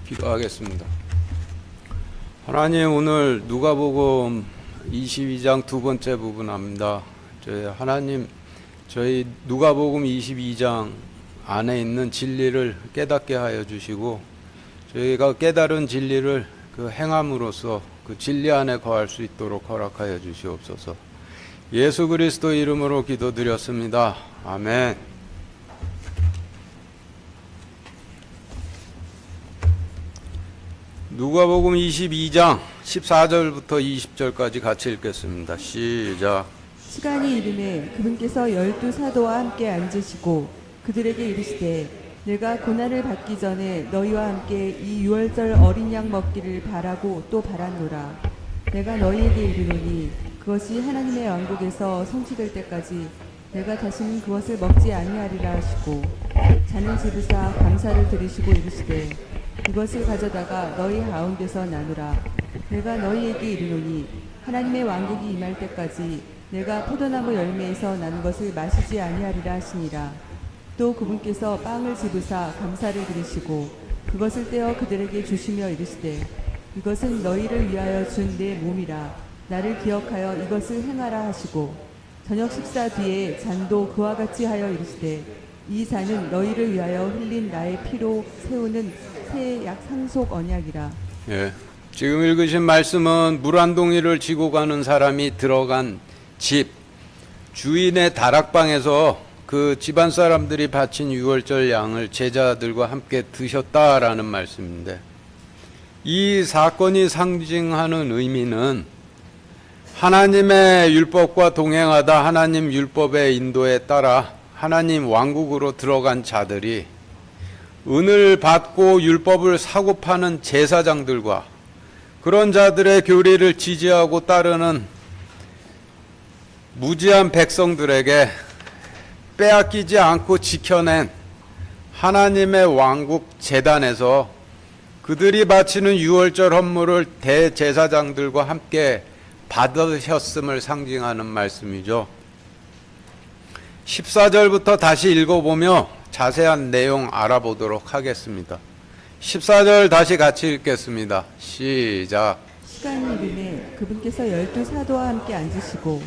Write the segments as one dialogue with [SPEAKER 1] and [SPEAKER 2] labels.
[SPEAKER 1] 기도하겠습니다. 하나님, 오늘 누가복음 22장 두 번째 부분입니다. 하나님, 저희 누가복음 22장 안에 있는 진리를 깨닫게 하여 주시고, 저희가 깨달은 진리를 그 행함으로써 그 진리 안에 거할 수 있도록 허락하여 주시옵소서. 예수 그리스도 이름으로 기도드렸습니다. 아멘. 누가복음 22장 14절부터 20절까지 같이 읽겠습니다. 시작.
[SPEAKER 2] 시간이 이르매 그분께서 12사도와 함께 앉으시고 그들에게 이르시되 내가 고난을 받기 전에 너희와 함께 이 유월절 어린 양 먹기를 바라고 또 바랐노라. 내가 너희에게 이르노니 그것이 하나님의 왕국에서 성취될 때까지 내가 다시는 그것을 먹지 아니하리라 하시고 자는 지부사 감사를 드리시고 이르시되 이것을 가져다가 너희 가운데서 나누라. 내가 너희에게 이르노니 하나님의 왕국이 임할 때까지 내가 포도나무 열매에서 난 것을 마시지 아니하리라 하시니라. 또 그분께서 빵을 집으사 감사를 드리시고 그것을 떼어 그들에게 주시며 이르시되 이것은 너희를 위하여 준 내 몸이라. 나를 기억하여 이것을 행하라 하시고 저녁 식사 뒤에 잔도 그와 같이 하여 이르시되 이 잔은 너희를 위하여 흘린 나의 피로 세우는 새 약 상속 언약이라.
[SPEAKER 1] 예, 지금 읽으신 말씀은 물 한 동이를 지고 가는 사람이 들어간 집 주인의 다락방에서 그 집안 사람들이 바친 유월절 양을 제자들과 함께 드셨다라는 말씀인데, 이 사건이 상징하는 의미는 하나님의 율법과 동행하다 하나님 율법의 인도에 따라 하나님 왕국으로 들어간 자들이 은을 받고 율법을 사고 파는 제사장들과 그런 자들의 교리를 지지하고 따르는 무지한 백성들에게 빼앗기지 않고 지켜낸 하나님의 왕국 제단에서 그들이 바치는 유월절 헌물을 대제사장들과 함께 받으셨음을 상징하는 말씀이죠. 14절부터 다시 읽어보며 자세한 내용 알아보도록 하겠습니다. 14절 다시 같이 읽겠습니다. 시작.
[SPEAKER 2] 시간이 이르매 그분께서 12사도와 함께 앉으시고.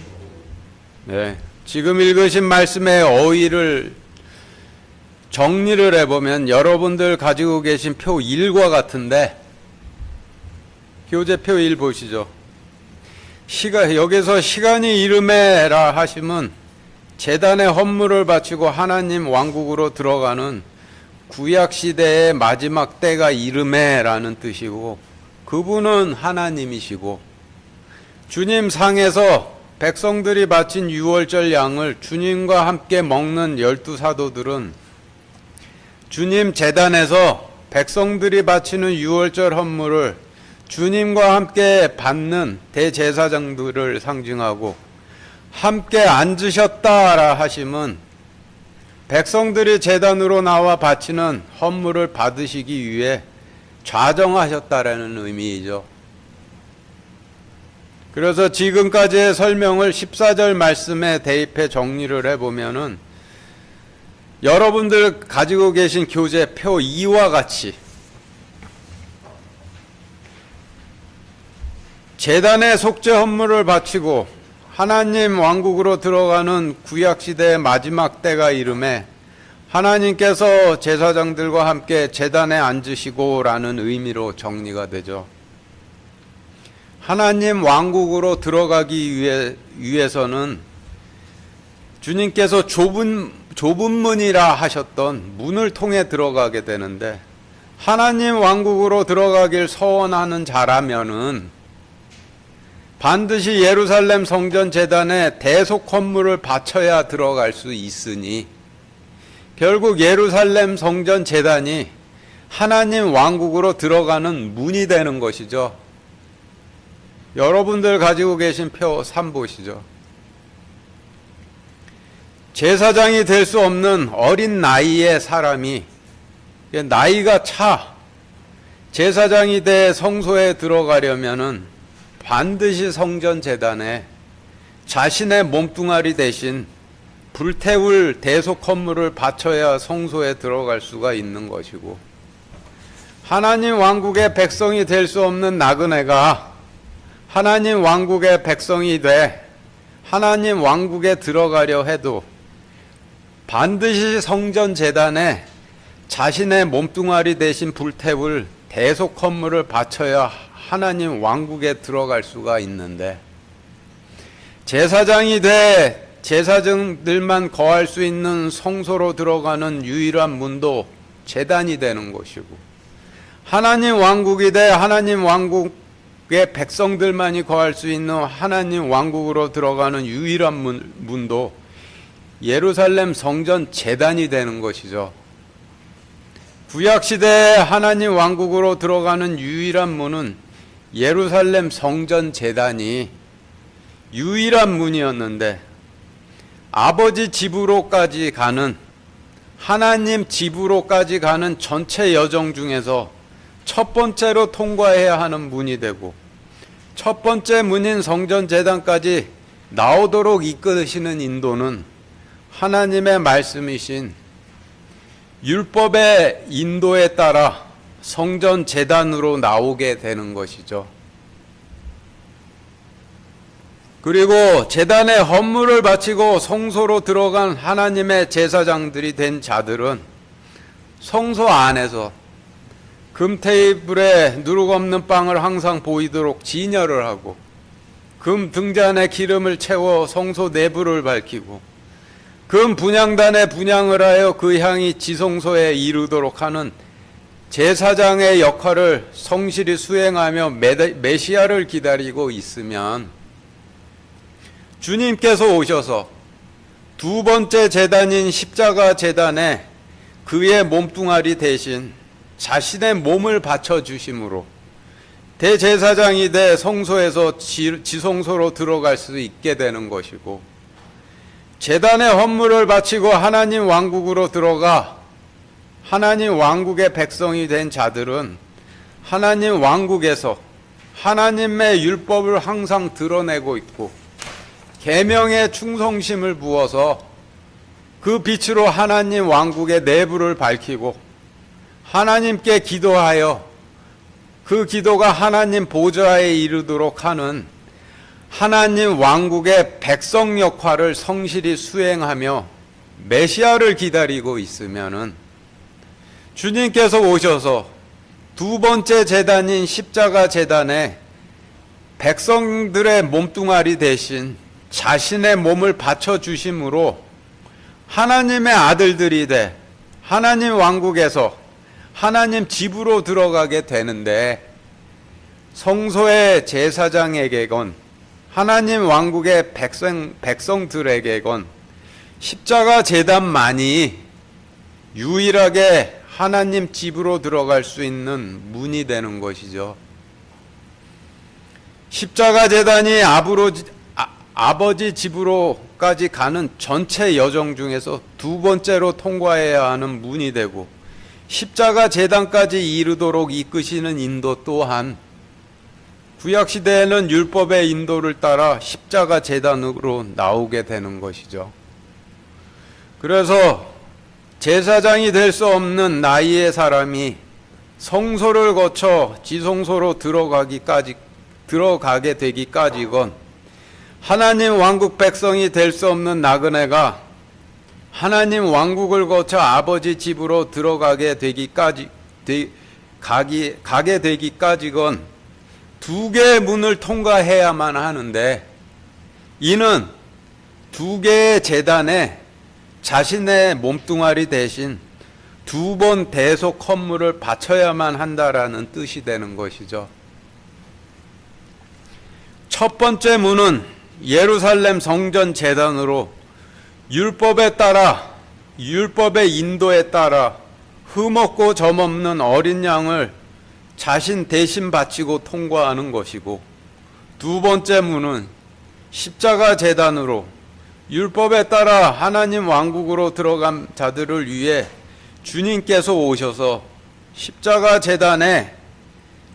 [SPEAKER 1] 네, 지금 읽으신 말씀의 어휘를 정리를 해보면 여러분들 가지고 계신 표 1과 같은데, 교재표 1 보시죠. 여기서 시간이 이르매라 하시면 제단의 헌물을 바치고 하나님 왕국으로 들어가는 구약시대의 마지막 때가 이르매라는 뜻이고, 그분은 하나님이시고 주님 상에서 백성들이 바친 유월절 양을 주님과 함께 먹는 12사도들은 주님 제단에서 백성들이 바치는 유월절 헌물을 주님과 함께 받는 대제사장들을 상징하고, 함께 앉으셨다라 하심은 백성들이 제단으로 나와 바치는 헌물을 받으시기 위해 좌정하셨다라는 의미이죠. 그래서 지금까지의 설명을 14절 말씀에 대입해 정리를 해보면은 여러분들 가지고 계신 교재 표 2와 같이 제단의 속죄 헌물을 바치고 하나님 왕국으로 들어가는 구약시대의 마지막 때가 이름에 하나님께서 제사장들과 함께 제단에 앉으시고 라는 의미로 정리가 되죠. 하나님 왕국으로 들어가기 위해서는 주님께서 좁은 문이라 하셨던 문을 통해 들어가게 되는데, 하나님 왕국으로 들어가길 서원하는 자라면은 반드시 예루살렘 성전 제단에 대속 헌물을 바쳐야 들어갈 수 있으니, 결국 예루살렘 성전 제단이 하나님 왕국으로 들어가는 문이 되는 것이죠. 여러분들 가지고 계신 표 3 보시죠. 제사장이 될 수 없는 어린 나이의 사람이 나이가 차 제사장이 돼 성소에 들어가려면은 반드시 성전 제단에 자신의 몸뚱아리 대신 불태울 대속 헌물을 바쳐야 성소에 들어갈 수가 있는 것이고, 하나님 왕국의 백성이 될 수 없는 나그네가 하나님 왕국의 백성이 돼 하나님 왕국에 들어가려 해도 반드시 성전 제단에 자신의 몸뚱아리 대신 불태울 대속 헌물을 바쳐야 하나님 왕국에 들어갈 수가 있는데, 제사장이 돼 제사장들만 거할 수 있는 성소로 들어가는 유일한 문도 제단이 되는 것이고, 하나님 왕국이 돼 하나님 왕국의 백성들만이 거할 수 있는 하나님 왕국으로 들어가는 유일한 문도 예루살렘 성전 제단이 되는 것이죠. 구약시대에 하나님 왕국으로 들어가는 유일한 문은 예루살렘 성전 제단이 유일한 문이었는데, 아버지 집으로까지 가는, 하나님 집으로까지 가는 전체 여정 중에서 첫 번째로 통과해야 하는 문이 되고, 첫 번째 문인 성전 제단까지 나오도록 이끄시는 인도는 하나님의 말씀이신 율법의 인도에 따라 성전 제단으로 나오게 되는 것이죠. 그리고 제단에 헌물을 바치고 성소로 들어간 하나님의 제사장들이 된 자들은 성소 안에서 금 테이블에 누룩 없는 빵을 항상 보이도록 진열을 하고, 금 등잔에 기름을 채워 성소 내부를 밝히고, 금 분향단에 분향을 하여 그 향이 지성소에 이르도록 하는 제사장의 역할을 성실히 수행하며 메시아를 기다리고 있으면, 주님께서 오셔서 두 번째 제단인 십자가 제단에 그의 몸뚱아리 대신 자신의 몸을 바쳐주심으로 대제사장이 돼 성소에서 지성소로 들어갈 수 있게 되는 것이고, 제단의 헌물을 바치고 하나님 왕국으로 들어가 하나님 왕국의 백성이 된 자들은 하나님 왕국에서 하나님의 율법을 항상 드러내고 있고, 계명에 충성심을 부어서 그 빛으로 하나님 왕국의 내부를 밝히고, 하나님께 기도하여 그 기도가 하나님 보좌에 이르도록 하는 하나님 왕국의 백성 역할을 성실히 수행하며 메시아를 기다리고 있으면은, 주님께서 오셔서 두 번째 제단인 십자가 제단에 백성들의 몸뚱아리 대신 자신의 몸을 바쳐 주심으로 하나님의 아들들이 돼 하나님 왕국에서 하나님 집으로 들어가게 되는데, 성소의 제사장에게건 하나님 왕국의 백성들에게건 십자가 제단만이 유일하게 하나님 집으로 들어갈 수 있는 문이 되는 것이죠. 십자가 제단이 아버지 집으로까지 가는 전체 여정 중에서 두 번째로 통과해야 하는 문이 되고, 십자가 제단까지 이르도록 이끄시는 인도 또한 구약시대에는 율법의 인도를 따라 십자가 제단으로 나오게 되는 것이죠. 그래서 제사장이 될 수 없는 나이의 사람이 성소를 거쳐 지성소로 들어가게 되기까지건, 하나님 왕국 백성이 될 수 없는 나그네가 하나님 왕국을 거쳐 아버지 집으로 들어가게 되기까지건 두 개의 문을 통과해야만 하는데, 이는 두 개의 제단에 자신의 몸뚱아리 대신 두 번 대속 헌물을 바쳐야만 한다라는 뜻이 되는 것이죠. 첫 번째 문은 예루살렘 성전 제단으로 율법에 따라, 율법의 인도에 따라 흠없고 점없는 어린 양을 자신 대신 바치고 통과하는 것이고, 두 번째 문은 십자가 제단으로 율법에 따라 하나님 왕국으로 들어간 자들을 위해 주님께서 오셔서 십자가 제단에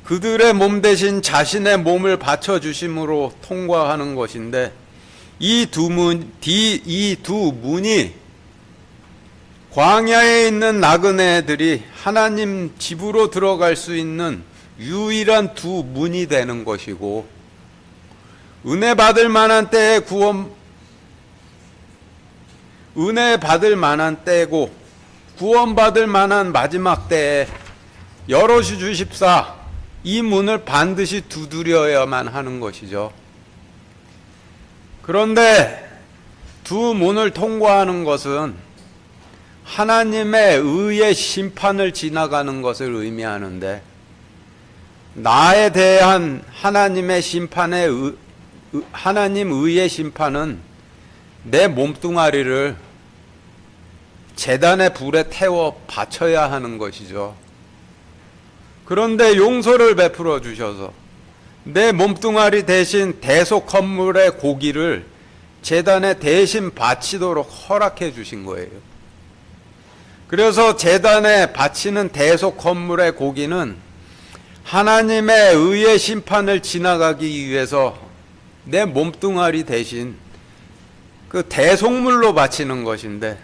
[SPEAKER 1] 그들의 몸 대신 자신의 몸을 바쳐주심으로 통과하는 것인데, 이 두 문이 광야에 있는 나그네들이 하나님 집으로 들어갈 수 있는 유일한 두 문이 되는 것이고, 은혜 받을 만한 때에 은혜 받을 만한 때고 구원받을 만한 마지막 때에 열어주 주십사, 이 문을 반드시 두드려야만 하는 것이죠. 그런데 두 문을 통과하는 것은 하나님의 의의 심판을 지나가는 것을 의미하는데, 나에 대한 하나님의 하나님 의의 심판은 내 몸뚱아리를 제단의 불에 태워 바쳐야 하는 것이죠. 그런데 용서를 베풀어 주셔서 내 몸뚱아리 대신 대속 헌물의 고기를 제단에 대신 바치도록 허락해 주신 거예요. 그래서 제단에 바치는 대속 헌물의 고기는 하나님의 의의 심판을 지나가기 위해서 내 몸뚱아리 대신 그 대속물로 바치는 것인데,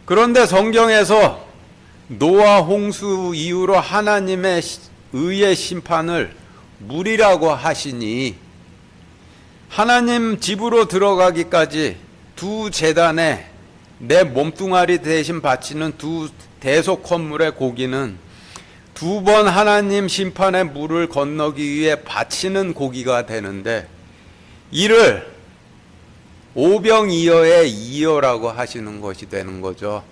[SPEAKER 1] 그런데 성경에서 노아 홍수 이후로 하나님의 의의 심판을 물이라고 하시니, 하나님 집으로 들어가기까지 두 제단에 내 몸뚱아리 대신 바치는 두 대속 헌물의 고기는 두 번 하나님 심판의 물을 건너기 위해 바치는 고기가 되는데, 이를 오병이어의 이어라고 하시는 것이 되는 거죠.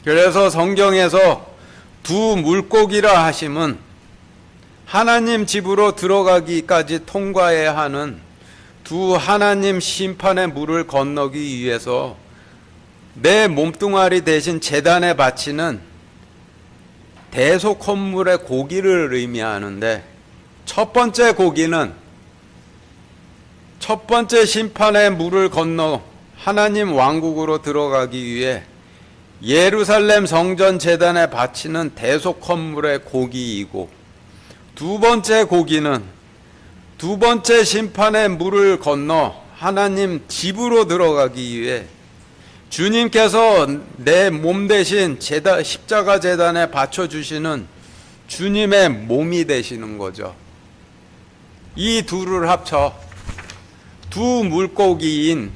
[SPEAKER 1] 그래서 성경에서 두 물고기라 하심은 하나님 집으로 들어가기까지 통과해야 하는 두 하나님 심판의 물을 건너기 위해서 내 몸뚱아리 대신 제단에 바치는 대속 헌물의 고기를 의미하는데, 첫 번째 고기는 첫 번째 심판의 물을 건너 하나님 왕국으로 들어가기 위해 예루살렘 성전 제단에 바치는 대속 헌물의 고기이고, 두 번째 고기는 두 번째 심판의 물을 건너 하나님 집으로 들어가기 위해 주님께서 내 몸 대신 십자가 제단에 바쳐주시는 주님의 몸이 되시는 거죠. 이 둘을 합쳐 두 물고기인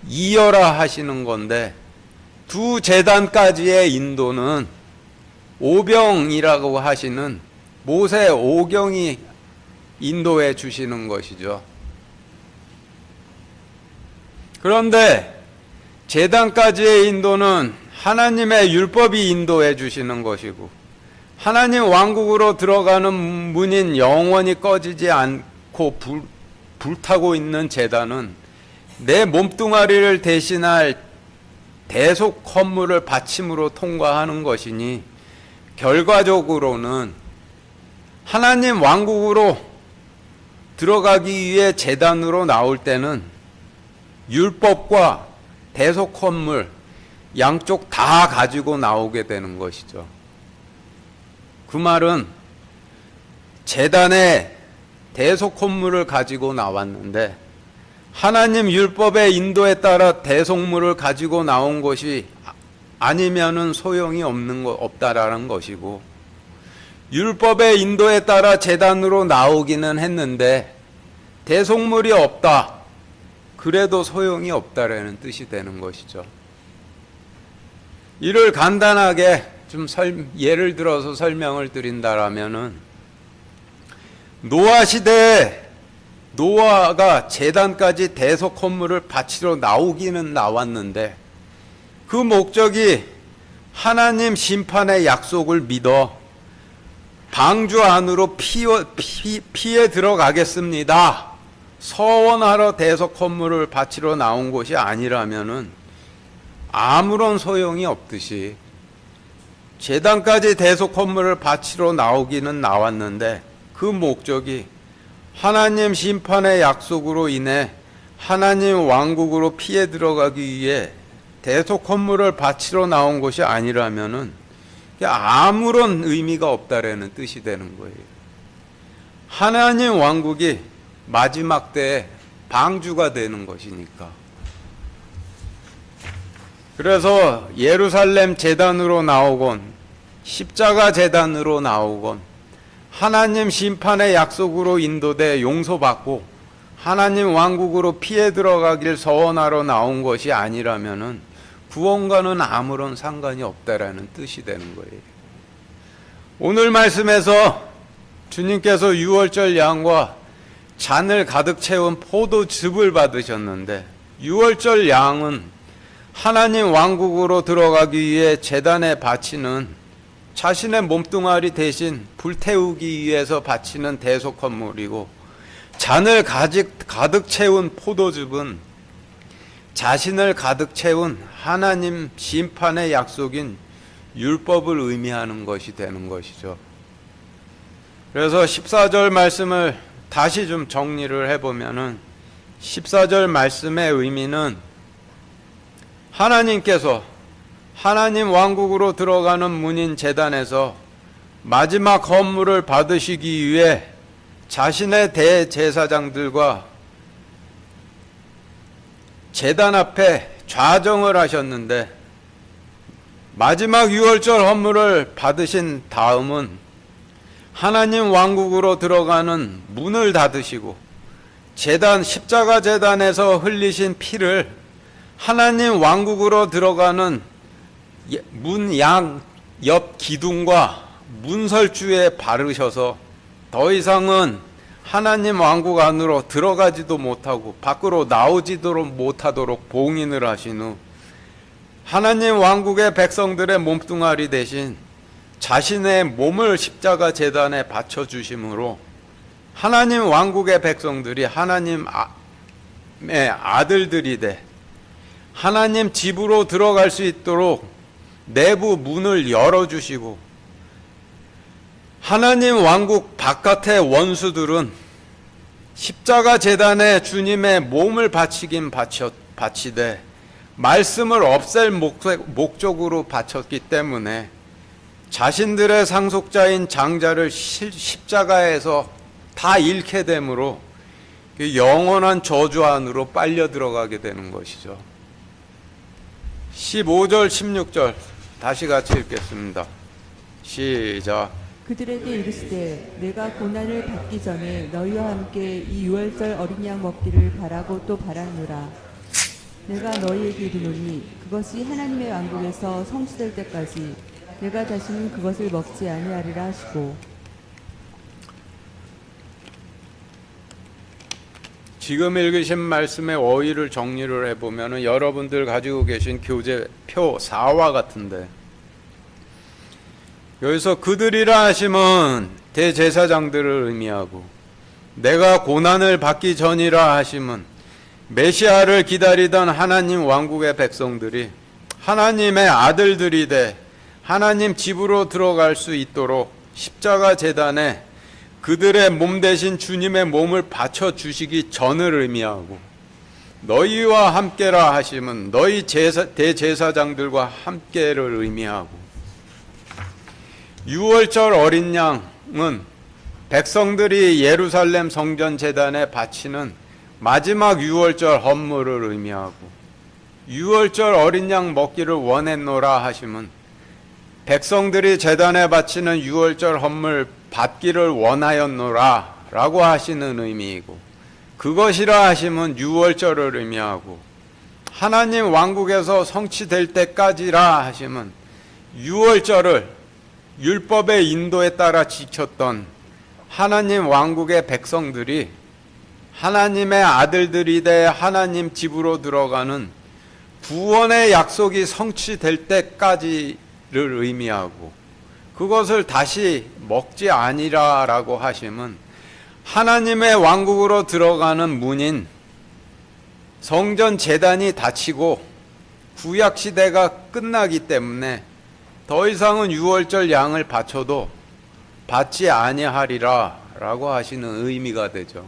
[SPEAKER 1] 이어라 하시는 건데, 두 제단까지의 인도는 오병이라고 하시는 모세 오경이 인도해 주시는 것이죠. 그런데 제단까지의 인도는 하나님의 율법이 인도해 주시는 것이고, 하나님 왕국으로 들어가는 문인 영원히 꺼지지 않고 불타고 있는 제단은 내 몸뚱아리를 대신할 대속 헌물을 바침으로 통과하는 것이니, 결과적으로는 하나님 왕국으로 들어가기 위해 제단으로 나올 때는 율법과 대속 헌물 양쪽 다 가지고 나오게 되는 것이죠. 그 말은 제단에 대속 헌물을 가지고 나왔는데, 하나님 율법의 인도에 따라 대속물을 가지고 나온 것이 아니면은 소용이 없다라는 것이고, 율법의 인도에 따라 제단으로 나오기는 했는데 대속물이 없다, 그래도 소용이 없다라는 뜻이 되는 것이죠. 이를 간단하게 좀 예를 들어서 설명을 드린다라면은, 노아 시대에 노아가 제단까지 대속 헌물을 바치러 나오기는 나왔는데, 그 목적이 하나님 심판의 약속을 믿어 방주 안으로 피해 들어가겠습니다, 서원하러 대속 헌물을 바치러 나온 것이 아니라면은 아무런 소용이 없듯이, 제단까지 대속 헌물을 바치러 나오기는 나왔는데 그 목적이 하나님 심판의 약속으로 인해 하나님 왕국으로 피해 들어가기 위해 대속 헌물을 바치러 나온 것이 아니라면은 아무런 의미가 없다라는 뜻이 되는 거예요. 하나님 왕국이 마지막 때에 방주가 되는 것이니까. 그래서 예루살렘 제단으로 나오건 십자가 제단으로 나오건 하나님 심판의 약속으로 인도돼 용서받고 하나님 왕국으로 피해 들어가길 서원하러 나온 것이 아니라면은 구원과는 아무런 상관이 없다라는 뜻이 되는 거예요. 오늘 말씀에서 주님께서 유월절 양과 잔을 가득 채운 포도즙을 받으셨는데, 유월절 양은 하나님 왕국으로 들어가기 위해 제단에 바치는 자신의 몸뚱아리 대신 불태우기 위해서 바치는 대속 헌물이고, 잔을 가득 채운 포도즙은 자신을 가득 채운 하나님 심판의 약속인 율법을 의미하는 것이 되는 것이죠. 그래서 14절 말씀을 다시 좀 정리를 해보면은 14절 말씀의 의미는 하나님께서 하나님 왕국으로 들어가는 문인 제단에서 마지막 헌물을 받으시기 위해 자신의 대제사장들과 제단 앞에 좌정을 하셨는데, 마지막 유월절 헌물을 받으신 다음은 하나님 왕국으로 들어가는 문을 닫으시고 제단 십자가 제단에서 흘리신 피를 하나님 왕국으로 들어가는 문 양 옆 기둥과 문설주에 바르셔서 더 이상은 하나님 왕국 안으로 들어가지도 못하고 밖으로 나오지도 못하도록 봉인을 하신 후 하나님 왕국의 백성들의 몸뚱아리 대신 자신의 몸을 십자가 제단에 바쳐주심으로 하나님 왕국의 백성들이 하나님의 아들들이 돼 하나님 집으로 들어갈 수 있도록 내부 문을 열어주시고, 하나님 왕국 바깥의 원수들은 십자가 제단에 주님의 몸을 바치되 말씀을 없앨 목적으로 바쳤기 때문에 자신들의 상속자인 장자를 십자가에서 다 잃게 되므로 영원한 저주 안으로 빨려 들어가게 되는 것이죠. 15절 16절 다시 같이 읽겠습니다. 시작.
[SPEAKER 2] 그들에게 이르시되 내가 고난을 받기 전에 너희와 함께 이 유월절 어린 양 먹기를 바라고 또 바랐노라. 내가 너희에게 이르노니 그것이 하나님의 왕국에서 성취될 때까지 내가 다시는 그것을 먹지 아니하리라 하시고.
[SPEAKER 1] 지금 읽으신 말씀의 어휘를 정리를 해보면 여러분들 가지고 계신 교재표 4와 같은데, 여기서 그들이라 하심은 대제사장들을 의미하고, 내가 고난을 받기 전이라 하심은 메시아를 기다리던 하나님 왕국의 백성들이 하나님의 아들들이 돼 하나님 집으로 들어갈 수 있도록 십자가 제단에 그들의 몸 대신 주님의 몸을 바쳐주시기 전을 의미하고, 너희와 함께라 하심은 너희 대제사장들과 함께를 의미하고, 유월절 어린 양은 백성들이 예루살렘 성전 제단에 바치는 마지막 유월절 헌물을 의미하고, 유월절 어린 양 먹기를 원했노라 하심은 백성들이 제단에 바치는 유월절 헌물 받기를 원하였노라 라고 하시는 의미이고, 그것이라 하심은 유월절을 의미하고, 하나님 왕국에서 성취될 때까지라 하심은 유월절을 율법의 인도에 따라 지켰던 하나님 왕국의 백성들이 하나님의 아들들이 돼 하나님 집으로 들어가는 구원의 약속이 성취될 때까지를 의미하고, 그것을 다시 먹지 아니라라고 하심은 하나님의 왕국으로 들어가는 문인 성전 제단이 닫히고 구약 시대가 끝나기 때문에 더 이상은 유월절 양을 바쳐도 받지 아니하리라라고 하시는 의미가 되죠.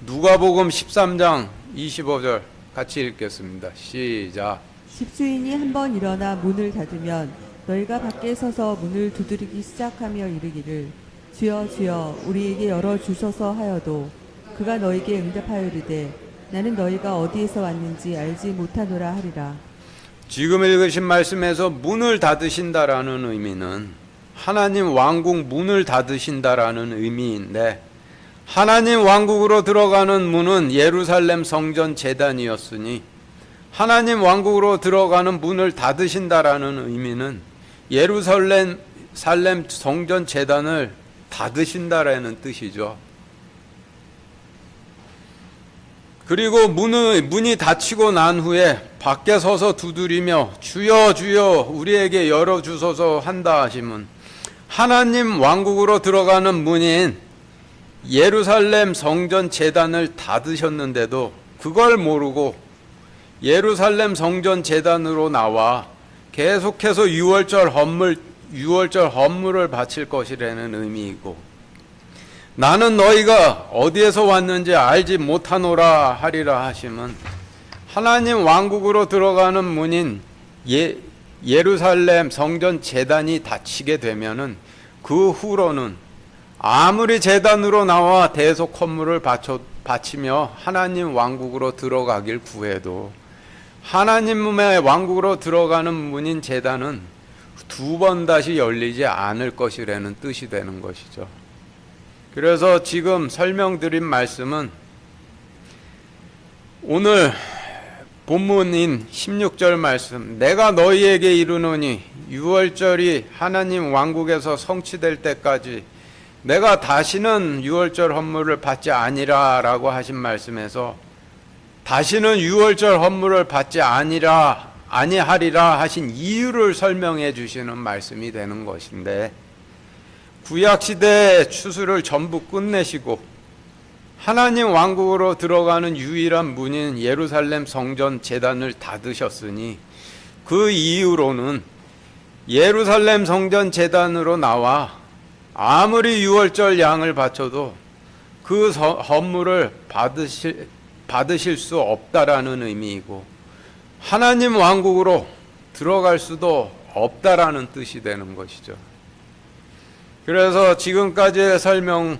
[SPEAKER 1] 누가복음 13장 25절 같이 읽겠습니다. 시작.
[SPEAKER 2] 집주인이 한번 일어나 문을 닫으면 너희가 밖에 서서 문을 두드리기 시작하며 이르기를 주여 주여 우리에게 열어주소서 하여도 그가 너희에게 응답하여 이르되 나는 너희가 어디에서 왔는지 알지 못하노라 하리라.
[SPEAKER 1] 지금 읽으신 말씀에서 문을 닫으신다라는 의미는 하나님 왕국 문을 닫으신다라는 의미인데, 하나님 왕국으로 들어가는 문은 예루살렘 성전 제단이었으니 하나님 왕국으로 들어가는 문을 닫으신다라는 의미는 예루살렘 성전 제단을 닫으신다라는 뜻이죠. 그리고 문이 닫히고 난 후에 밖에 서서 두드리며 주여 주여 우리에게 열어주소서 한다 하시면, 하나님 왕국으로 들어가는 문인 예루살렘 성전 제단을 닫으셨는데도 그걸 모르고 예루살렘 성전 제단으로 나와 계속해서 유월절 헌물을 바칠 것이라는 의미이고, 나는 너희가 어디에서 왔는지 알지 못하노라 하리라 하시면, 하나님 왕국으로 들어가는 문인 예루살렘 성전 제단이 닫히게 되면은 그 후로는 아무리 제단으로 나와 대속 헌물을 바치며 하나님 왕국으로 들어가길 구해도 하나님의 왕국으로 들어가는 문인 제단은 두 번 다시 열리지 않을 것이라는 뜻이 되는 것이죠. 그래서 지금 설명드린 말씀은 오늘 본문인 16절 말씀, 내가 너희에게 이르노니 유월절이 하나님 왕국에서 성취될 때까지 내가 다시는 유월절 헌물을 받지 아니라 라고 하신 말씀에서, 다시는 유월절 헌물을 받지 아니하리라 하신 이유를 설명해 주시는 말씀이 되는 것인데, 구약시대의 추수를 전부 끝내시고 하나님 왕국으로 들어가는 유일한 문인 예루살렘 성전 제단을 닫으셨으니, 그 이유로는 예루살렘 성전 제단으로 나와 아무리 유월절 양을 바쳐도 그 헌물을 받으실 수 없다라는 의미이고, 하나님 왕국으로 들어갈 수도 없다라는 뜻이 되는 것이죠. 그래서 지금까지의 설명을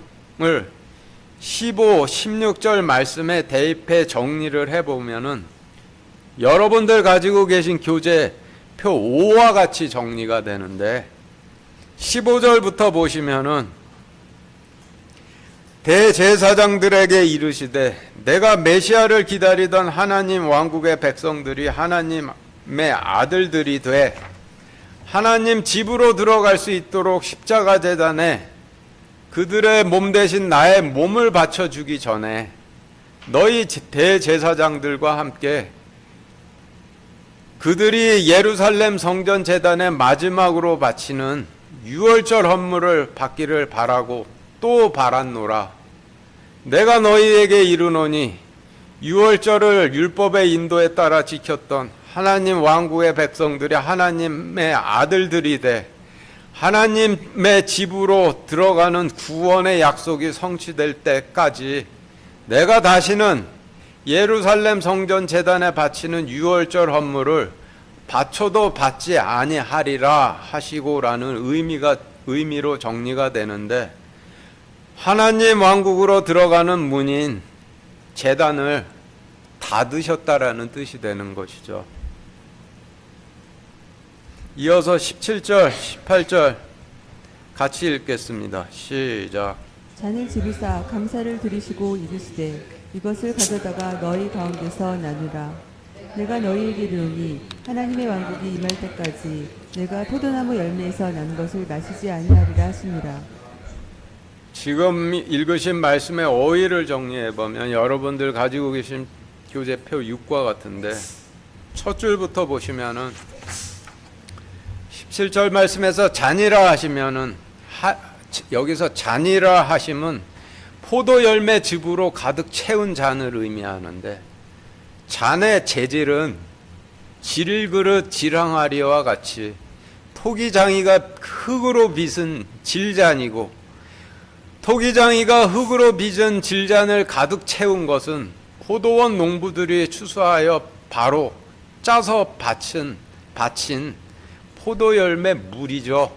[SPEAKER 1] 15, 16절 말씀에 대입해 정리를 해보면은 여러분들 가지고 계신 교재 표 5와 같이 정리가 되는데, 15절부터 보시면은 대제사장들에게 이르시되 내가 메시아를 기다리던 하나님 왕국의 백성들이 하나님의 아들들이 돼 하나님 집으로 들어갈 수 있도록 십자가 제단에 그들의 몸 대신 나의 몸을 바쳐주기 전에 너희 대제사장들과 함께 그들이 예루살렘 성전 제단에 마지막으로 바치는 유월절 헌물을 받기를 바라고 또 바랐노라. 내가 너희에게 이르노니 유월절을 율법의 인도에 따라 지켰던 하나님 왕국의 백성들이 하나님의 아들들이 돼 하나님의 집으로 들어가는 구원의 약속이 성취될 때까지 내가 다시는 예루살렘 성전 제단에 바치는 유월절 헌물을 바쳐도 받지 아니하리라 하시고라는 의미로 정리가 되는데, 하나님 왕국으로 들어가는 문인 제단을 닫으셨다라는 뜻이 되는 것이죠. 이어서 17절, 18절 같이 읽겠습니다. 시작.
[SPEAKER 2] 자는 지부사 감사를 드리시고 이르시되 이것을 가져다가 너희 가운데서 나누라. 내가 너희에게 이르노니 하나님의 왕국이 임할 때까지 내가 포도나무 열매에서 난 것을 마시지 아니하리라 하시니라.
[SPEAKER 1] 지금 읽으신 말씀의 어휘를 정리해보면 여러분들 가지고 계신 교재표 6과 같은데, 첫 줄부터 보시면은 17절 말씀에서 잔이라 하시면은 여기서 잔이라 하시면 포도 열매 즙으로 가득 채운 잔을 의미하는데, 잔의 재질은 질그릇 질항아리와 같이 토기장이가 흙으로 빚은 질잔이고, 토기장이가 흙으로 빚은 질잔을 가득 채운 것은 포도원 농부들이 추수하여 바로 짜서 바친 포도 열매 물이죠.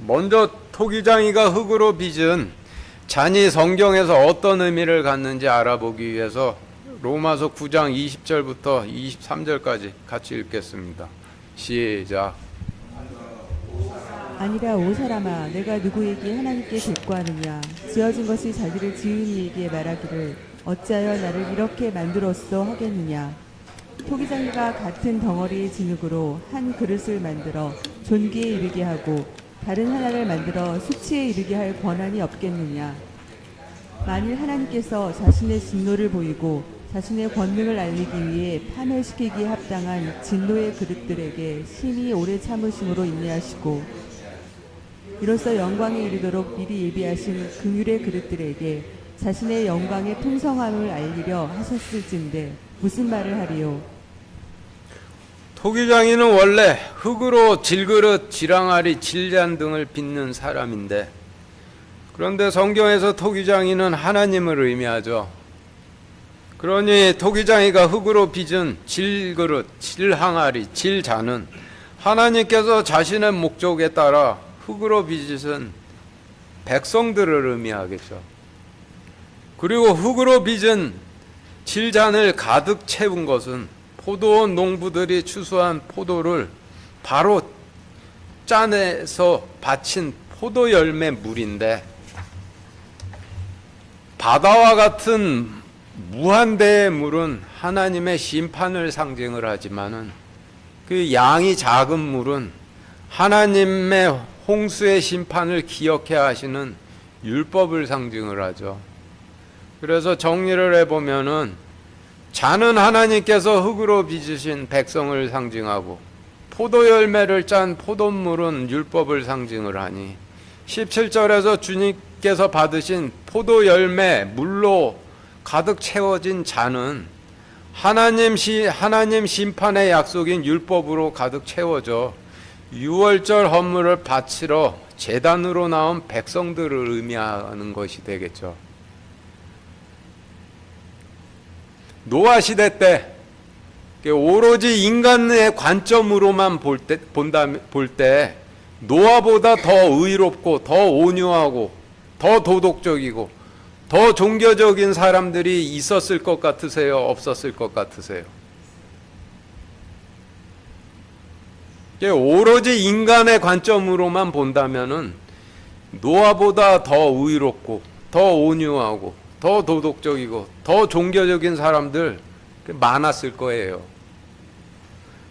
[SPEAKER 1] 먼저 토기장이가 흙으로 빚은 잔이 성경에서 어떤 의미를 갖는지 알아보기 위해서 로마서 9장 20절부터 23절까지 같이 읽겠습니다. 시작.
[SPEAKER 2] 아니라 오 사람아 내가 누구에게 하나님께 대꾸하느냐 지어진 것이 자기를 지은 이에게 말하기를 어찌하여 나를 이렇게 만들었소 하겠느냐 토기장이가 같은 덩어리의 진흙으로 한 그릇을 만들어 존귀에 이르게 하고 다른 하나를 만들어 수치에 이르게 할 권한이 없겠느냐 만일 하나님께서 자신의 진노를 보이고 자신의 권능을 알리기 위해 파멸시키기에 합당한 진노의 그릇들에게 심히 오래 참으심으로 인내하시고 이로써 영광에 이르도록 미리 예비하신 긍휼의 그릇들에게 자신의 영광의 풍성함을 알리려 하셨을진데 무슨 말을 하리요?
[SPEAKER 1] 토기장이는 원래 흙으로 질그릇, 지랑아리, 질잔 등을 빚는 사람인데 그런데 성경에서 토기장이는 하나님을 의미하죠. 그러니 토기장이가 흙으로 빚은 질그릇, 질항아리, 질잔은 하나님께서 자신의 목적에 따라 흙으로 빚으신 백성들을 의미하겠죠. 그리고 흙으로 빚은 질잔을 가득 채운 것은 포도원 농부들이 추수한 포도를 바로 짜내서 바친 포도 열매 물인데 바다와 같은 무한대의 물은 하나님의 심판을 상징을 하지만은 그 양이 작은 물은 하나님의 홍수의 심판을 기억해 하시는 율법을 상징을 하죠. 그래서 정리를 해보면은 잔은 하나님께서 흙으로 빚으신 백성을 상징하고 포도 열매를 짠 포도물은 율법을 상징을 하니 17절에서 주님께서 받으신 포도 열매 물로 가득 채워진 잔은 하나님 심판의 약속인 율법으로 가득 채워져 유월절 헌물을 바치러 제단으로 나온 백성들을 의미하는 것이 되겠죠. 노아 시대 때 오로지 인간의 관점으로만 볼 때 노아보다 더 의롭고 더 온유하고 더 도덕적이고 더 종교적인 사람들이 있었을 것 같으세요? 없었을 것 같으세요? 오로지 인간의 관점으로만 본다면은 노아보다 더 의롭고 더 온유하고 더 도덕적이고 더 종교적인 사람들 많았을 거예요.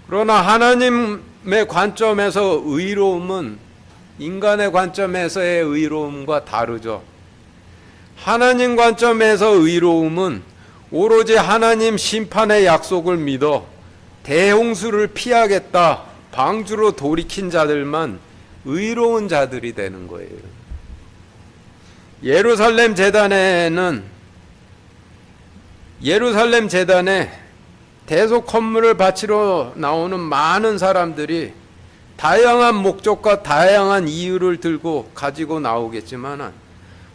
[SPEAKER 1] 그러나 하나님의 관점에서 의로움은 인간의 관점에서의 의로움과 다르죠. 하나님 관점에서 의로움은 오로지 하나님 심판의 약속을 믿어 대홍수를 피하겠다 방주로 돌이킨 자들만 의로운 자들이 되는 거예요. 예루살렘 제단에 대속 헌물을 바치러 나오는 많은 사람들이 다양한 목적과 다양한 이유를 들고 가지고 나오겠지만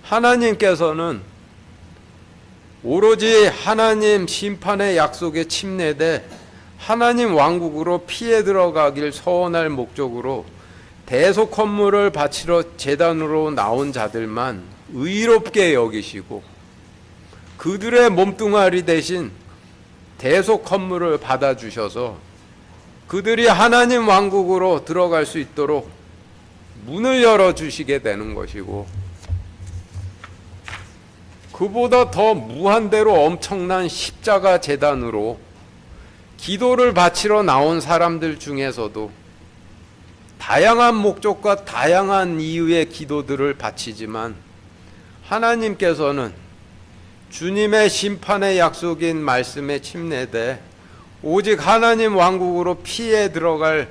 [SPEAKER 1] 하나님께서는 오로지 하나님 심판의 약속에 침례돼 하나님 왕국으로 피해 들어가길 소원할 목적으로 대속 헌물을 바치러 제단으로 나온 자들만 의롭게 여기시고 그들의 몸뚱아리 대신 대속 헌물을 받아주셔서 그들이 하나님 왕국으로 들어갈 수 있도록 문을 열어주시게 되는 것이고 그보다 더 무한대로 엄청난 십자가 제단으로 기도를 바치러 나온 사람들 중에서도 다양한 목적과 다양한 이유의 기도들을 바치지만 하나님께서는 주님의 심판의 약속인 말씀에 침례돼 오직 하나님 왕국으로 피해 들어가길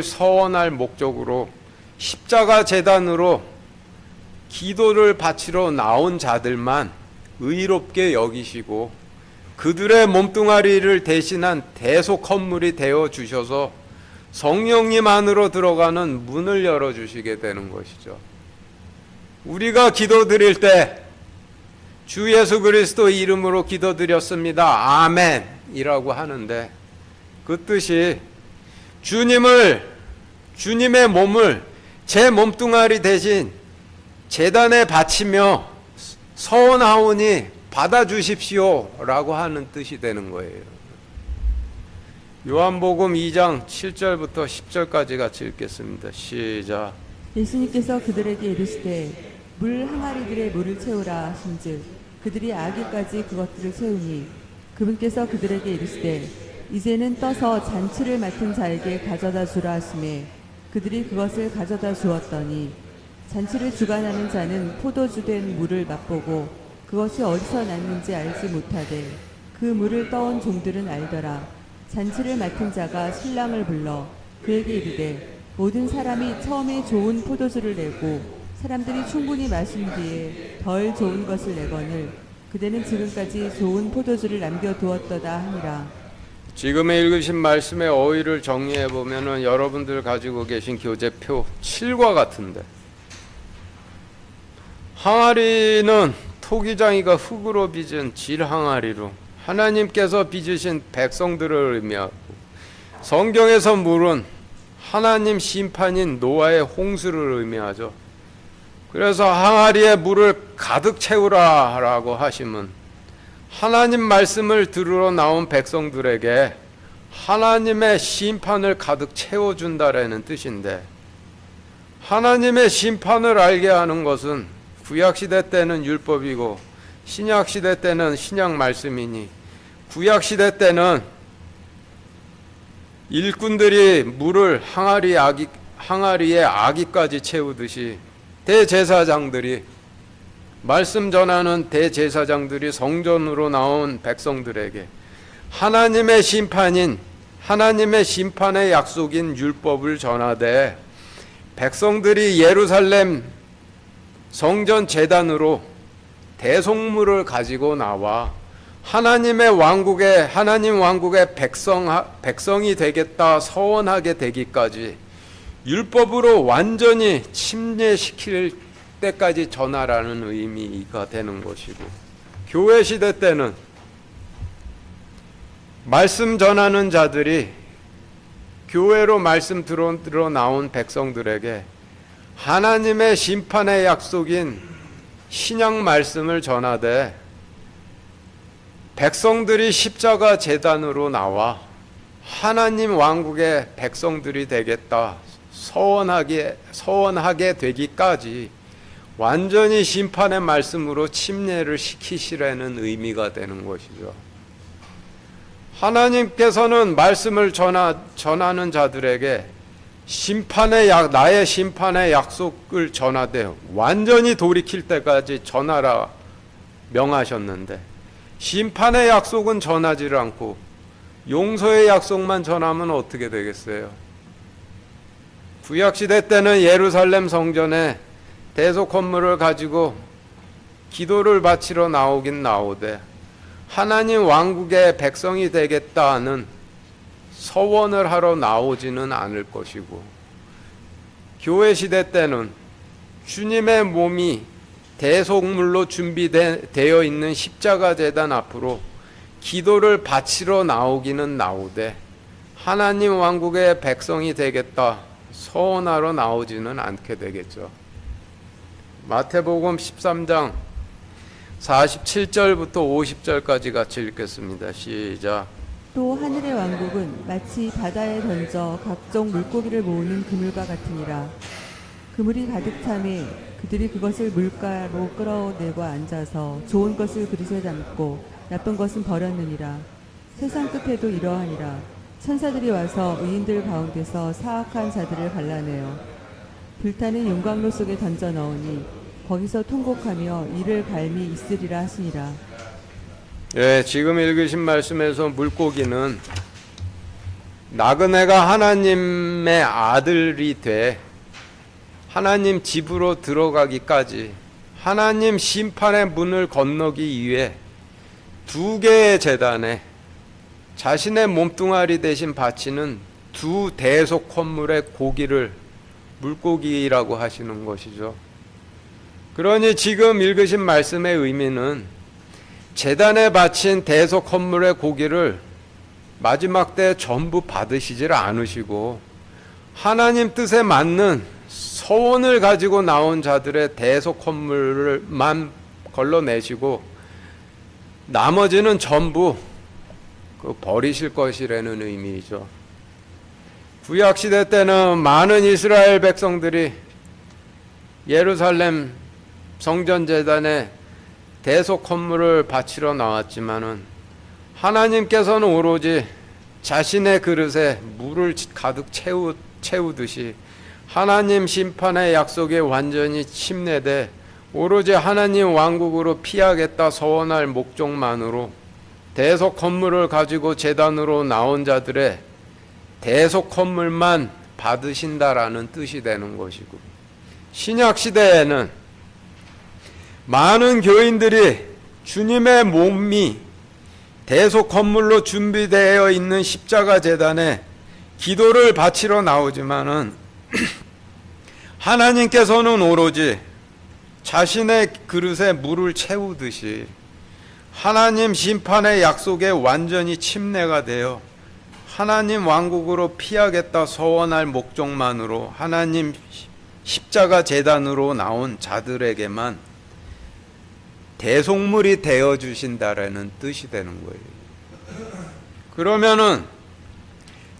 [SPEAKER 1] 서원할 목적으로 십자가 제단으로 기도를 바치러 나온 자들만 의롭게 여기시고 그들의 몸뚱아리를 대신한 대속 헌물이 되어 주셔서 성령님 안으로 들어가는 문을 열어주시게 되는 것이죠. 우리가 기도드릴 때 주 예수 그리스도 이름으로 기도드렸습니다. 아멘이라고 하는데 그 뜻이 주님의 몸을 제 몸뚱아리 대신 제단에 바치며 서원하오니 받아주십시오라고 하는 뜻이 되는 거예요. 요한복음 2장 7절부터 10절까지 같이 읽겠습니다. 시작.
[SPEAKER 2] 예수님께서 그들에게 이르시되 물 항아리들의 물을 채우라 하신즉 그들이 아기까지 그것들을 채우니 그분께서 그들에게 이르시되 이제는 떠서 잔치를 맡은 자에게 가져다 주라 하시매 그들이 그것을 가져다 주었더니 잔치를 주관하는 자는 포도주 된 물을 맛보고 그것이 어디서 났는지 알지 못하되 그 물을 떠온 종들은 알더라. 잔치를 맡은 자가 신랑을 불러 그에게 이르되 모든 사람이 처음에 좋은 포도주를 내고 사람들이 충분히 마신 뒤에 덜 좋은 것을 내거늘 그대는 지금까지 좋은 포도주를 남겨두었도다 하니라.
[SPEAKER 1] 지금의 읽으신 말씀의 어휘를 정리해 보면은 여러분들 가지고 계신 교재표 7과 같은데, 항아리는 토기장이가 흙으로 빚은 질 항아리로 하나님께서 빚으신 백성들을 의미하고, 성경에서 물은 하나님 심판인 노아의 홍수를 의미하죠. 그래서 항아리에 물을 가득 채우라 라고 하시면 하나님 말씀을 들으러 나온 백성들에게 하나님의 심판을 가득 채워준다라는 뜻인데, 하나님의 심판을 알게 하는 것은 구약시대 때는 율법이고 신약시대 때는 신약 말씀이니, 구약시대 때는 일꾼들이 물을 항아리에 아기까지 채우듯이 대제사장들이, 말씀 전하는 대제사장들이 성전으로 나온 백성들에게 하나님의 심판인, 하나님의 심판의 약속인 율법을 전하되, 백성들이 예루살렘 성전 제단으로 대속물을 가지고 나와 하나님 왕국의 백성이 되겠다 서원하게 되기까지 율법으로 완전히 침례시킬 때까지 전하라는 의미가 되는 것이고, 교회 시대 때는 말씀 전하는 자들이 교회로 말씀 들어 나온 백성들에게 하나님의 심판의 약속인 신약 말씀을 전하되, 백성들이 십자가 제단으로 나와 하나님 왕국의 백성들이 되겠다 서원하게 되기까지 완전히 심판의 말씀으로 침례를 시키시라는 의미가 되는 것이죠. 하나님께서는 말씀을 전하는 자들에게 나의 심판의 약속을 전하되 완전히 돌이킬 때까지 전하라 명하셨는데, 심판의 약속은 전하지를 않고 용서의 약속만 전하면 어떻게 되겠어요? 구약시대 때는 예루살렘 성전에 대속 건물을 가지고 기도를 바치러 나오긴 나오되 하나님 왕국의 백성이 되겠다는 서원을 하러 나오지는 않을 것이고, 교회 시대 때는 주님의 몸이 대속물로 준비되어 있는 십자가 제단 앞으로 기도를 바치러 나오기는 나오되 하나님 왕국의 백성이 되겠다 서원하러 나오지는 않게 되겠죠. 마태복음 13장 47절부터 50절까지 같이 읽겠습니다. 시작.
[SPEAKER 2] 또 하늘의 왕국은 마치 바다에 던져 각종 물고기를 모으는 그물과 같으니라. 그물이 가득 차매 그들이 그것을 물가로 끌어내고 앉아서 좋은 것을 그릇에 담고 나쁜 것은 버렸느니라. 세상 끝에도 이러하니라. 천사들이 와서 의인들 가운데서 사악한 자들을 갈라내어 불타는 용광로 속에 던져 넣으니 거기서 통곡하며 이를 갈미 있으리라 하시니라.
[SPEAKER 1] 예, 지금 읽으신 말씀에서 물고기는 나그네가 하나님의 아들이 돼 하나님 집으로 들어가기까지 하나님 심판의 문을 건너기 위해 두 개의 제단에 자신의 몸뚱아리 대신 바치는 두 대속 건물의 고기를 물고기라고 하시는 것이죠. 그러니 지금 읽으신 말씀의 의미는 제단에 바친 대속 건물의 고기를 마지막 때 전부 받으시질 않으시고 하나님 뜻에 맞는 서원을 가지고 나온 자들의 대속 헌물만 걸러내시고 나머지는 전부 버리실 것이라는 의미이죠. 구약시대 때는 많은 이스라엘 백성들이 예루살렘 성전재단에 대속 헌물을 바치러 나왔지만은 하나님께서는 오로지 자신의 그릇에 물을 가득 채우듯이 하나님 심판의 약속에 완전히 침례돼 오로지 하나님 왕국으로 피하겠다 서원할 목적만으로 대속 헌물을 가지고 제단으로 나온 자들의 대속 헌물만 받으신다라는 뜻이 되는 것이고, 신약 시대에는 많은 교인들이 주님의 몸이 대속 헌물로 준비되어 있는 십자가 제단에 기도를 바치러 나오지만은 하나님께서는 오로지 자신의 그릇에 물을 채우듯이 하나님 심판의 약속에 완전히 침례가 되어 하나님 왕국으로 피하겠다 서원할 목적만으로 하나님 십자가 제단으로 나온 자들에게만 대속물이 되어 주신다라는 뜻이 되는 거예요. 그러면은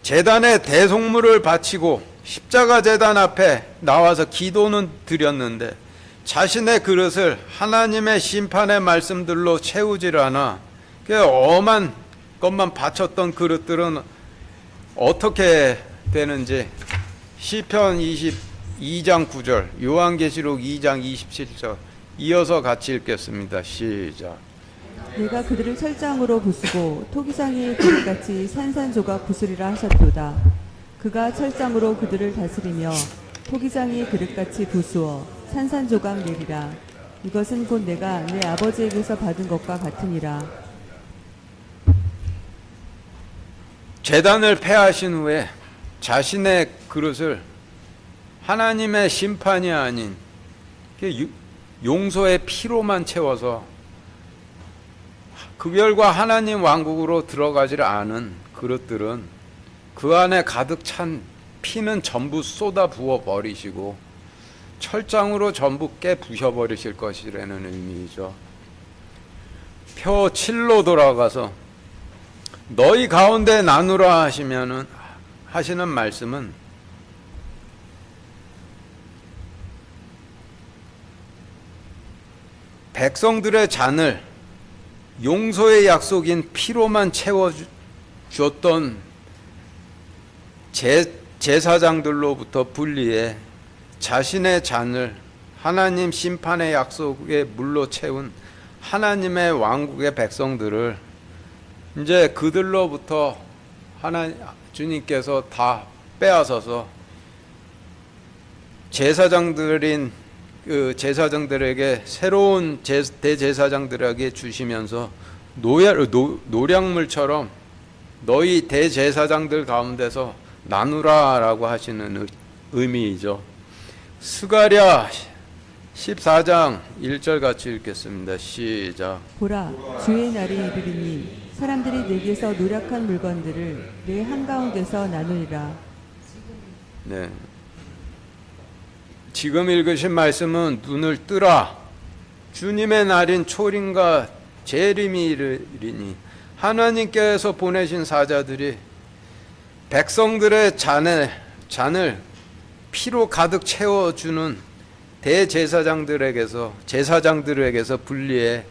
[SPEAKER 1] 제단에 대속물을 바치고 십자가 제단 앞에 나와서 기도는 드렸는데 자신의 그릇을 하나님의 심판의 말씀들로 채우질 않아 그 엄한 것만 바쳤던 그릇들은 어떻게 되는지 시편 22장 9절, 요한계시록 2장 27절 이어서 같이 읽겠습니다. 시작.
[SPEAKER 2] 내가 그들을 철장으로 부수고 토기상이 그릇같이 산산조각 부수리라 하셨도다. 그가 철장으로 그들을 다스리며 토기장이 그릇같이 부수어 산산조각 내리라. 이것은 곧 내가 내 아버지에게서 받은 것과 같으니라.
[SPEAKER 1] 제단을 폐하신 후에 자신의 그릇을 하나님의 심판이 아닌 용서의 피로만 채워서 그 결과 하나님 왕국으로 들어가지 않은 그릇들은 그 안에 가득 찬 피는 전부 쏟아 부어 버리시고 철장으로 전부 깨 부셔버리실 것이라는 의미이죠. 표 7로 돌아가서 너희 가운데 나누라 하시는 말씀은 백성들의 잔을 용서의 약속인 피로만 채워주었던 제사장들로부터 분리해 자신의 잔을 하나님 심판의 약속의 물로 채운 하나님의 왕국의 백성들을 이제 그들로부터 주님께서 다 빼앗아서 제사장들인 그 제사장들에게 새로운 대제사장들에게 주시면서 노량물처럼 너희 대제사장들 가운데서 나누라라고 하시는 의미이죠. 스가랴 14장 1절 같이 읽겠습니다. 시작.
[SPEAKER 2] 보라, 주의 날이 이르리니 사람들이 내게서 노력한 물건들을 내 한가운데서 나누리라.
[SPEAKER 1] 네. 지금 읽으신 말씀은 눈을 뜨라. 주님의 날인 초림과 재림이 이르리니 하나님께서 보내신 사자들이 백성들의 잔을 피로 가득 채워주는 제사장들에게서 분리해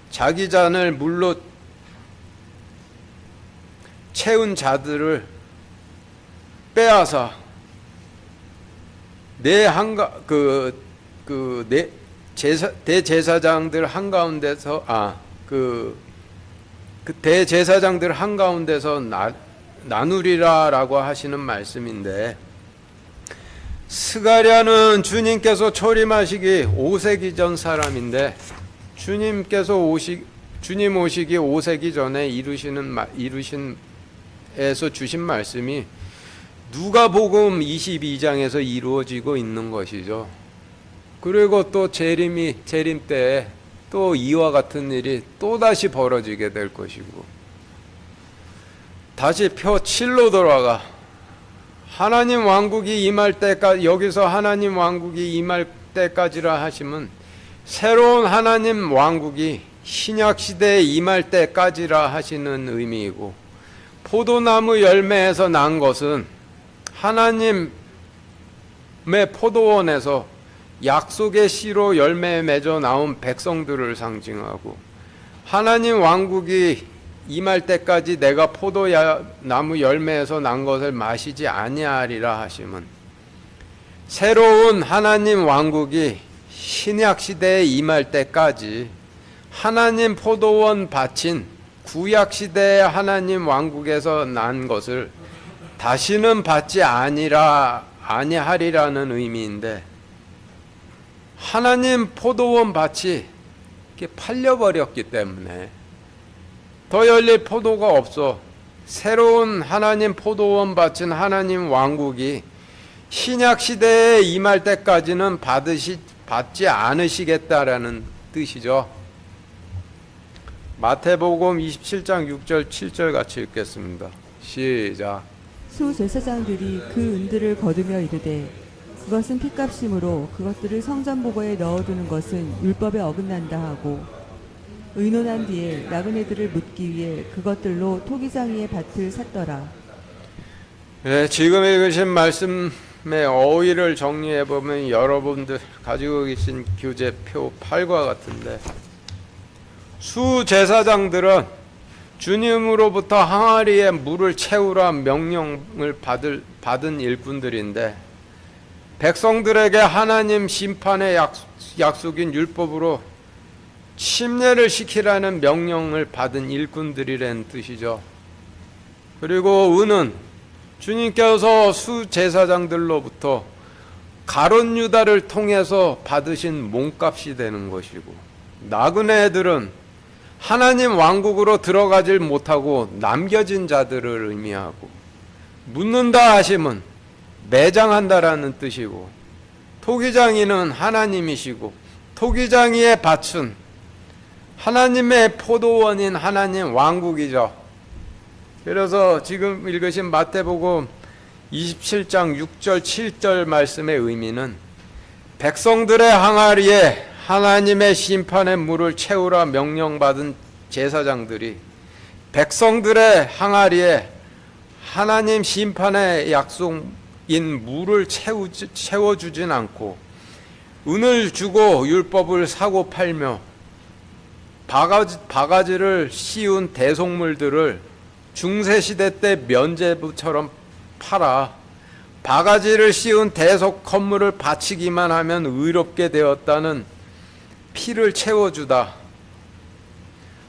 [SPEAKER 1] 자기 잔을 물로 채운 자들을 빼앗아 대제사장들 한가운데서 대제사장들 한가운데서 나누리라라고 하시는 말씀인데, 스가랴는 주님께서 초림하시기 5세기 전 사람인데 주님 오시기 5세기 전에 이루신에서 주신 말씀이 누가복음 22장에서 이루어지고 있는 것이죠. 그리고 또 재림 때에 또 이와 같은 일이 또다시 벌어지게 될 것이고, 다시 표 7로 돌아가 하나님 왕국이 임할 때까지, 여기서 하나님 왕국이 임할 때까지라 하시면 새로운 하나님 왕국이 신약 시대에 임할 때까지라 하시는 의미이고, 포도나무 열매에서 난 것은 하나님의 포도원에서 약속의 씨로 열매 맺어 나온 백성들을 상징하고, 하나님 왕국이 임할 때까지 내가 포도나무 열매에서 난 것을 마시지 아니하리라 하시면, 새로운 하나님 왕국이 신약 시대에 임할 때까지 하나님 포도원 밭인 구약 시대의 하나님 왕국에서 난 것을 다시는 받지 아니하리라는 의미인데, 하나님 포도원 밭이 이렇게 팔려버렸기 때문에 더 열릴 포도가 없어 새로운 하나님 포도원 밭인 하나님 왕국이 신약 시대에 임할 때까지는 받지 않으시겠다라는 뜻이죠. 마태복음 27장 6절 7절 같이 읽겠습니다. 시작.
[SPEAKER 2] 수제사장들이 그 은들을 거두며 이르되 그것은 핏값이므로 그것들을 성전 보고에 넣어두는 것은 율법에 어긋난다 하고, 의논한 뒤에 나그네들을 묻기 위해 그것들로 토기장이의 밭을 샀더라.
[SPEAKER 1] 네, 지금 읽으신 말씀의 어휘를 정리해 보면 여러분들 가지고 계신 교재표 8과 같은데, 수제사장들은 주님으로부터 항아리에 물을 채우라 명령을 받은 일꾼들인데, 백성들에게 하나님 심판의 약속인 율법으로 침례를 시키라는 명령을 받은 일꾼들이라는 뜻이죠. 그리고 은은 주님께서 수제사장들로부터 가룟 유다를 통해서 받으신 몸값이 되는 것이고, 나그네들은 하나님 왕국으로 들어가질 못하고 남겨진 자들을 의미하고, 묻는다 하심은 매장한다라는 뜻이고, 토기장이는 하나님이시고, 토기장이의 밭은 하나님의 포도원인 하나님 왕국이죠. 그래서 지금 읽으신 마태복음 27장 6절 7절 말씀의 의미는, 백성들의 항아리에 하나님의 심판의 물을 채우라 명령받은 제사장들이 백성들의 항아리에 하나님 심판의 약속인 물을 채워주진 않고, 은을 주고 율법을 사고 팔며 바가지를 씌운 대속물들을 중세시대 때 면죄부처럼 팔아 바가지를 씌운 대속 건물을 바치기만 하면 의롭게 되었다는 피를 채워주다,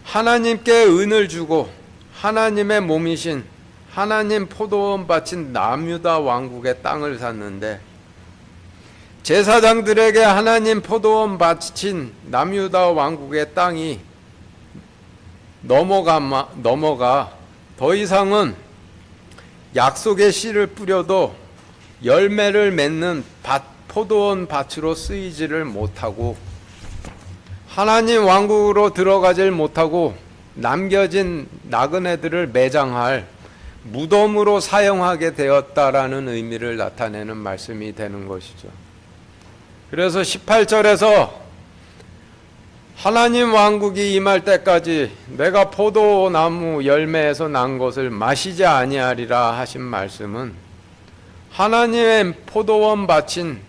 [SPEAKER 1] 하나님께 은을 주고 하나님의 몸이신 하나님 포도원 밭인 남유다 왕국의 땅을 샀는데, 제사장들에게 하나님 포도원 밭인 남유다 왕국의 땅이 넘어가 더 이상은 약속의 씨를 뿌려도 열매를 맺는 포도원 밭으로 쓰이지를 못하고, 하나님 왕국으로 들어가질 못하고 남겨진 나그네들을 매장할 무덤으로 사용하게 되었다라는 의미를 나타내는 말씀이 되는 것이죠. 그래서 18절에서 하나님 왕국이 임할 때까지 내가 포도나무 열매에서 난 것을 마시지 아니하리라 하신 말씀은, 하나님의 포도원 밭인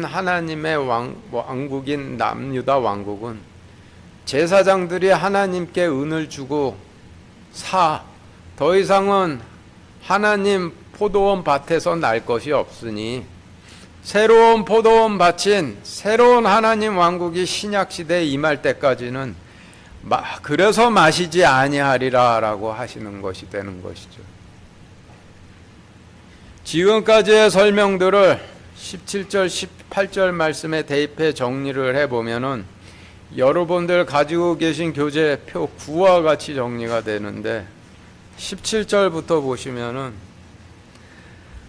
[SPEAKER 1] 하나님의 왕국인 남유다 왕국은 제사장들이 하나님께 은을 주고 더 이상은 하나님 포도원 밭에서 날 것이 없으니, 새로운 포도원 밭인 새로운 하나님 왕국이 신약 시대에 임할 때까지는 그래서 마시지 아니하리라 라고 하시는 것이 되는 것이죠. 지금까지의 설명들을 17절 18절 말씀에 대입해 정리를 해보면은 여러분들 가지고 계신 교재표 9와 같이 정리가 되는데, 17절부터 보시면은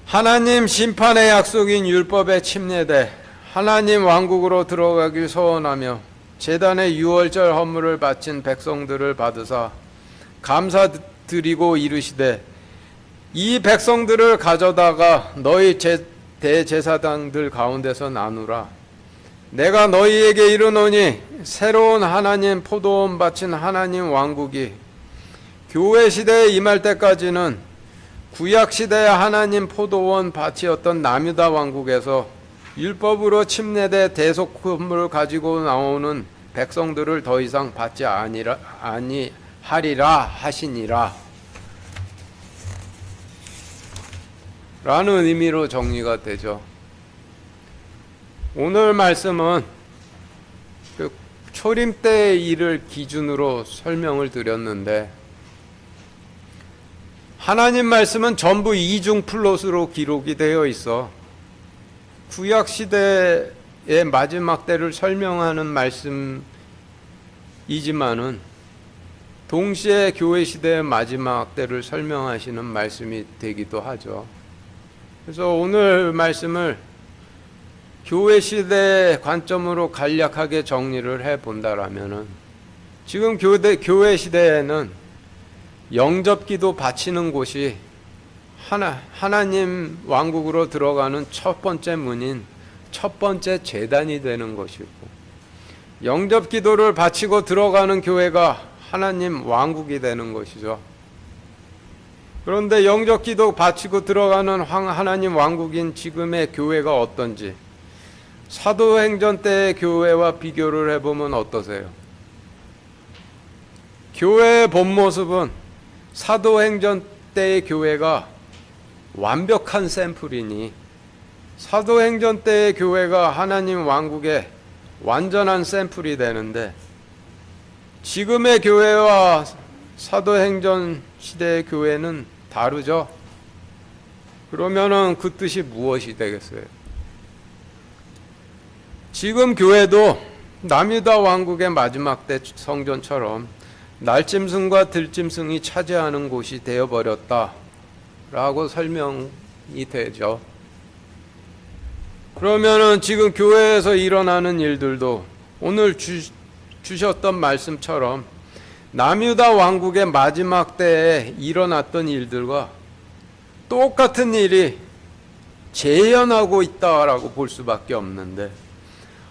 [SPEAKER 1] 하나님 심판의 약속인 율법에 침례돼 하나님 왕국으로 들어가길 소원하며 제단의 유월절 헌물을 바친 백성들을 받으사 감사드리고 이르시되 이 백성들을 가져다가 너희 대제사장들 가운데서 나누라. 내가 너희에게 이르노니 새로운 하나님 포도원 바친 하나님 왕국이 교회 시대에 임할 때까지는 구약 시대의 하나님 포도원 밭이었던 남유다 왕국에서 율법으로 침례돼 대속금을 가지고 나오는 백성들을 더 이상 받지 아니하리라 하시니라 라는 의미로 정리가 되죠. 오늘 말씀은 그 초림 때의 일을 기준으로 설명을 드렸는데, 하나님 말씀은 전부 이중 플롯으로 기록이 되어 있어 구약 시대의 마지막 때를 설명하는 말씀이지만은 동시에 교회 시대의 마지막 때를 설명하시는 말씀이 되기도 하죠. 그래서 오늘 말씀을 교회 시대의 관점으로 간략하게 정리를 해 본다라면은, 지금 교회 시대에는 영접기도 바치는 곳이 하나님 왕국으로 들어가는 첫 번째 문인 첫 번째 제단이 되는 것이고, 영접기도를 바치고 들어가는 교회가 하나님 왕국이 되는 것이죠. 그런데 영접기도 바치고 들어가는 하나님 왕국인 지금의 교회가 어떤지 사도행전 때의 교회와 비교를 해보면 어떠세요? 교회의 본 모습은 사도행전 때의 교회가 완벽한 샘플이니 사도행전 때의 교회가 하나님 왕국의 완전한 샘플이 되는데, 지금의 교회와 사도행전 시대의 교회는 다르죠. 그러면은 그 뜻이 무엇이 되겠어요? 지금 교회도 남유다 왕국의 마지막 때 성전처럼 날짐승과 들짐승이 차지하는 곳이 되어버렸다 라고 설명이 되죠. 그러면은 지금 교회에서 일어나는 일들도 오늘 주셨던 말씀처럼 남유다 왕국의 마지막 때에 일어났던 일들과 똑같은 일이 재현하고 있다라고 볼 수밖에 없는데,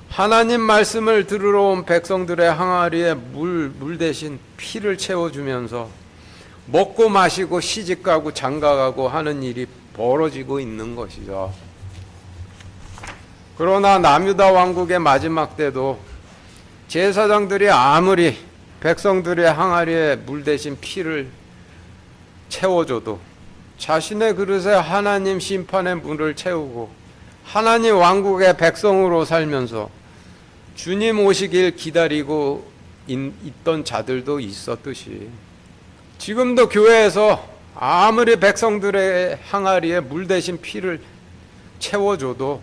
[SPEAKER 1] 하나님 말씀을 들으러 온 백성들의 항아리에 물 대신 피를 채워주면서 먹고 마시고 시집가고 장가가고 하는 일이 벌어지고 있는 것이죠. 그러나 남유다 왕국의 마지막 때도 제사장들이 아무리 백성들의 항아리에 물 대신 피를 채워줘도 자신의 그릇에 하나님 심판의 물을 채우고 하나님 왕국의 백성으로 살면서 주님 오시길 기다리고 있던 자들도 있었듯이, 지금도 교회에서 아무리 백성들의 항아리에 물 대신 피를 채워줘도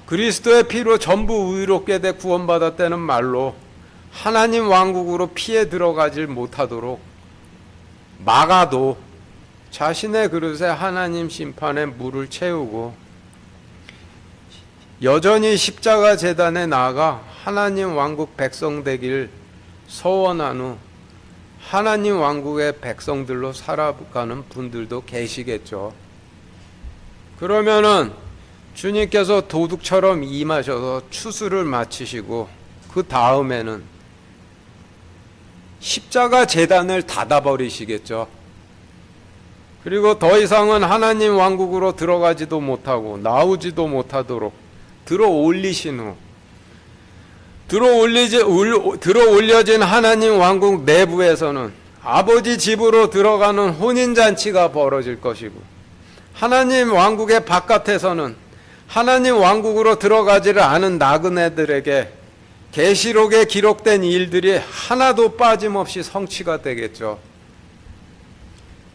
[SPEAKER 1] 그리스도의 피로 전부 의롭게 돼 구원받았다는 말로 하나님 왕국으로 피해 들어가질 못하도록 막아도 자신의 그릇에 하나님 심판의 물을 채우고 여전히 십자가 제단에 나아가 하나님 왕국 백성 되길 서원한 후 하나님 왕국의 백성들로 살아가는 분들도 계시겠죠. 그러면은 주님께서 도둑처럼 임하셔서 추수를 마치시고 그 다음에는 십자가 제단을 닫아버리시겠죠. 그리고 더 이상은 하나님 왕국으로 들어가지도 못하고 나오지도 못하도록 들어올리신 후 들어올려진 하나님 왕국 내부에서는 아버지 집으로 들어가는 혼인잔치가 벌어질 것이고, 하나님 왕국의 바깥에서는 하나님 왕국으로 들어가지를 않은 나그네들에게 계시록에 기록된 일들이 하나도 빠짐없이 성취가 되겠죠.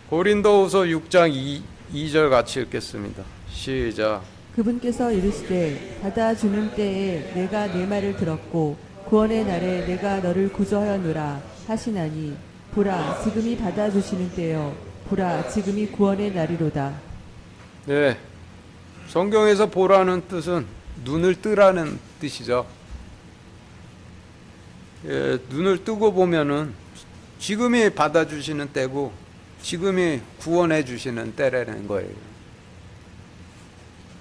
[SPEAKER 1] 고린도후서 6장 2절 같이 읽겠습니다. 시작.
[SPEAKER 2] 그분께서 이르시되 받아주는 때에 내가 내 말을 들었고 구원의 날에 내가 너를 구조하였노라 하시나니 보라 지금이 받아주시는 때요 보라 지금이 구원의 날이로다.
[SPEAKER 1] 네, 성경에서 보라는 뜻은 눈을 뜨라는 뜻이죠. 눈을 뜨고 보면은 지금이 받아주시는 때고 지금이 구원해 주시는 때라는 거예요.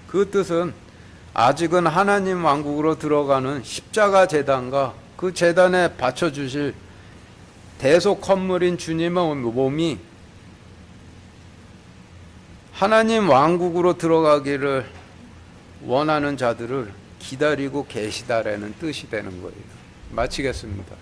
[SPEAKER 1] 그 뜻은 아직은 하나님 왕국으로 들어가는 십자가 제단과 그 제단에 바쳐 주실 대속 헌물인 주님의 몸이 하나님 왕국으로 들어가기를 원하는 자들을 기다리고 계시다라는 뜻이 되는 거예요. 마치겠습니다.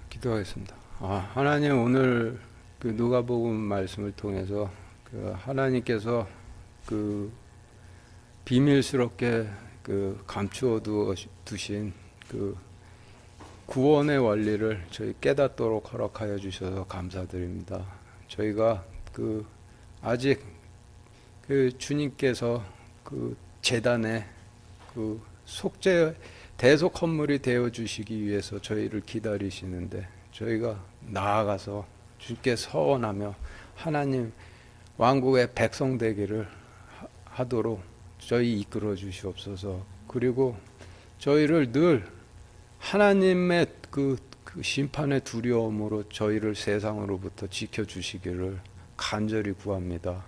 [SPEAKER 1] 기도하겠습니다. 하나님, 오늘 그 누가복음 말씀을 통해서 그 하나님께서 그 비밀스럽게 그 감추어 두신 그 구원의 원리를 저희 깨닫도록 허락하여 주셔서 감사드립니다. 저희가 그 아직 그 주님께서 그 제단에 그 속죄 대속 헌물이 되어 주시기 위해서 저희를 기다리시는데, 저희가 나아가서 주께 서원하며 하나님 왕국의 백성 되기를 하도록 저희 이끌어 주시옵소서. 그리고 저희를 늘 하나님의 그 심판의 두려움으로 저희를 세상으로부터 지켜 주시기를 간절히 구합니다.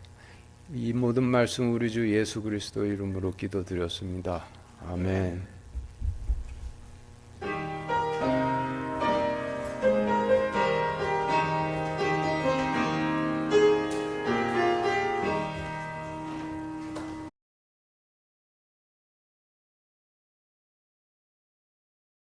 [SPEAKER 1] 이 모든 말씀 우리 주 예수 그리스도 이름으로 기도드렸습니다. 아멘.